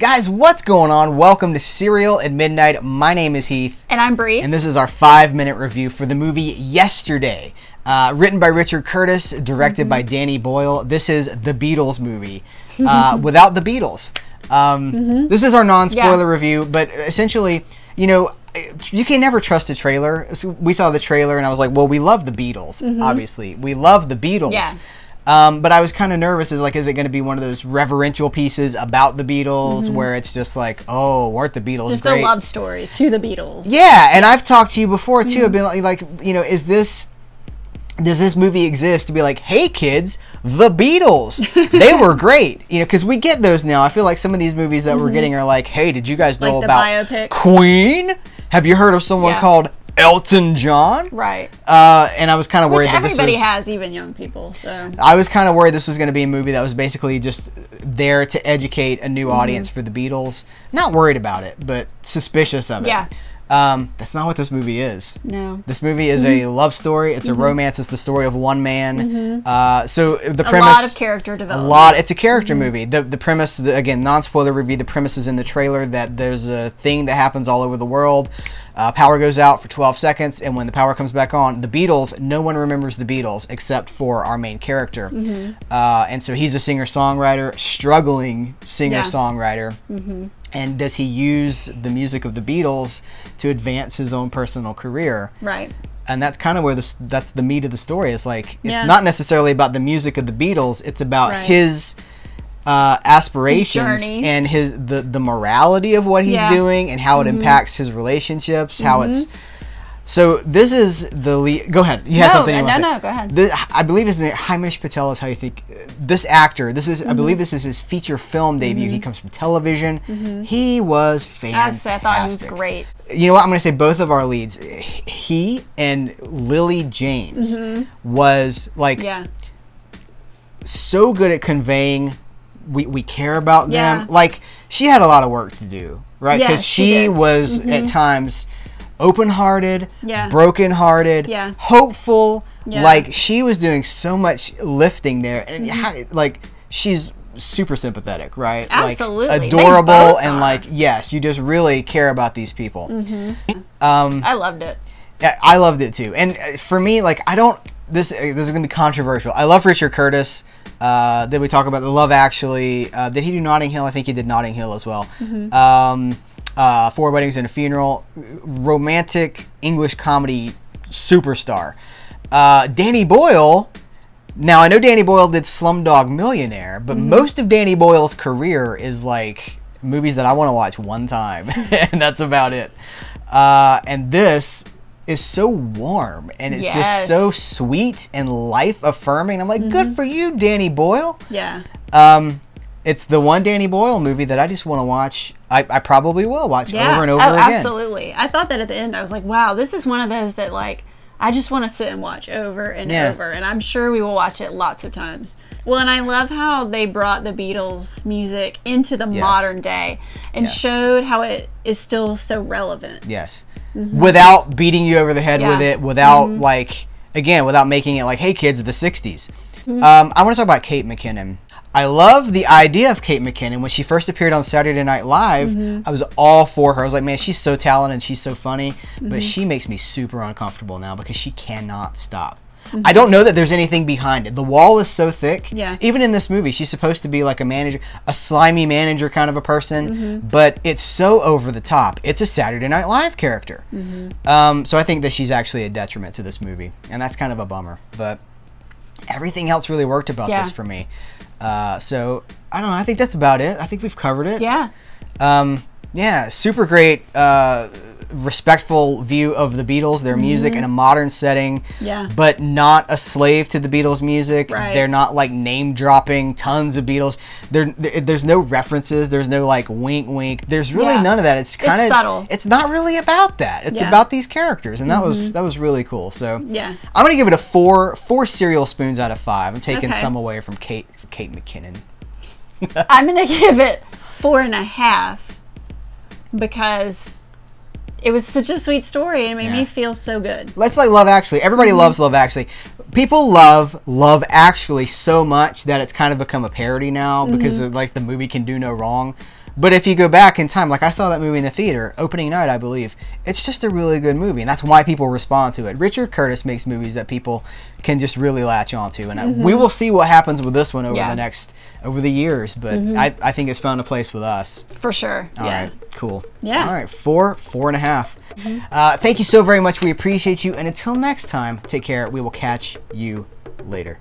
Guys, what's going on? Welcome to Serial at Midnight. My name is Heath. And I'm Bree. And this is our 5-minute review for the movie Yesterday. Written by Richard Curtis, directed by Danny Boyle. This is the Beatles movie. Without the Beatles. This is our non-spoiler review, but essentially, you know, you can never trust a trailer. So we saw the trailer and I was like, well, we love the Beatles, obviously. We love the Beatles. Yeah. But I was kind of nervous. Is it going to be one of those reverential pieces about the Beatles where it's just like, oh, weren't the Beatles just great? a love story to the Beatles. Yeah, and I've talked to you before too. I've been like, you know, does this movie exist to be like, hey kids, the Beatles, they were great, you know, because we get those now. I feel like some of these movies that we're getting are like, hey, did you guys know like about biopic. Queen? Have you heard of someone called Elton John? Right. And I was kind of worried that everybody has, even young people. So I was kind of worried this was going to be a movie that was basically just there to educate a new audience for the Beatles. Not worried about it, but suspicious of it. Yeah. That's not what this movie is. No. This movie is a love story. It's a romance. It's the story of one man. So the premise, a lot of character development. It's a character movie. The premise, again, non-spoiler review. The premise is in the trailer that there's a thing that happens all over the world. Power goes out for 12 seconds, and when the power comes back on, the Beatles, no one remembers the Beatles except for our main character. And so he's a singer-songwriter, struggling singer-songwriter. And does he use the music of the Beatles to advance his own personal career? Right. And that's kind of where that's the meat of the story. Is like, it's not necessarily about the music of the Beatles. It's about his aspirations and the morality of what he's doing and how it impacts his relationships. How it's so. This is the lead. Go ahead. You had something. No, go ahead. I believe his name Himesh Patel is how you think. This actor. This is. I believe this is his feature film debut. He comes from television. He was fantastic. I thought he was great. You know what? I'm going to say both of our leads. He and Lily James was like so good at conveying. We care about them. Like, she had a lot of work to do, right? Because she was at times open-hearted, broken-hearted, hopeful. Like, she was doing so much lifting there, and like, she's super sympathetic, right? Absolutely, like, adorable, and like, yes, you just really care about these people. I loved it. Yeah, I loved it too. And for me, like, I don't. This is gonna be controversial. I love Richard Curtis. Did we talk about the Love Actually? Did he do Notting Hill? I think he did Notting Hill as well. 4 Weddings and a Funeral. Romantic English comedy superstar. Danny Boyle. Now, I know Danny Boyle did Slumdog Millionaire, but most of Danny Boyle's career is like movies that I want to watch one time, and that's about it. And this is so warm, and it's just so sweet and life-affirming. I'm like, good for you, Danny Boyle. Yeah. It's the one Danny Boyle movie that I just want to watch. I probably will watch over and over again. Absolutely. I thought that at the end. I was like, wow, this is one of those that, like, I just want to sit and watch over and over, and I'm sure we will watch it lots of times. Well, and I love how they brought the Beatles music into the modern day and showed how it is still so relevant. Yes. Without beating you over the head with it, without like, again, without making it like, hey kids, the 60s. I want to talk about Kate McKinnon. I love the idea of Kate McKinnon. When she first appeared on Saturday Night Live, I was all for her. I was like, man, she's so talented, she's so funny, but she makes me super uncomfortable now because she cannot stop. I don't know that there's anything behind it. The wall is so thick. Yeah. Even in this movie, she's supposed to be like a manager, a slimy manager kind of a person, but it's so over the top. It's a Saturday Night Live character. So I think that she's actually a detriment to this movie, and that's kind of a bummer. But everything else really worked about this for me. So I don't know. I think that's about it. I think we've covered it. Yeah. Yeah. Super great. Respectful view of the Beatles, their music in a modern setting, but not a slave to the Beatles music. They're not like name dropping tons of Beatles. There's no references. There's no like wink wink. There's really none of that. It's kind of subtle. It's not really about that. It's about these characters, and that was really cool. So I'm gonna give it a 4 cereal spoons out of 5. I'm taking some away from Kate McKinnon. I'm gonna give it 4.5 because it was such a sweet story, and it made me feel so good. Let's like Love Actually. Everybody loves Love Actually. People love Love Actually so much that it's kind of become a parody now because like the movie can do no wrong. But if you go back in time, like I saw that movie in the theater, opening night, I believe, it's just a really good movie, and that's why people respond to it. Richard Curtis makes movies that people can just really latch onto, and we will see what happens with this one over the years, but I think it's found a place with us. For sure. All right, cool. Yeah. All right, 4.5. Thank you so very much. We appreciate you, and until next time, take care. We will catch you later.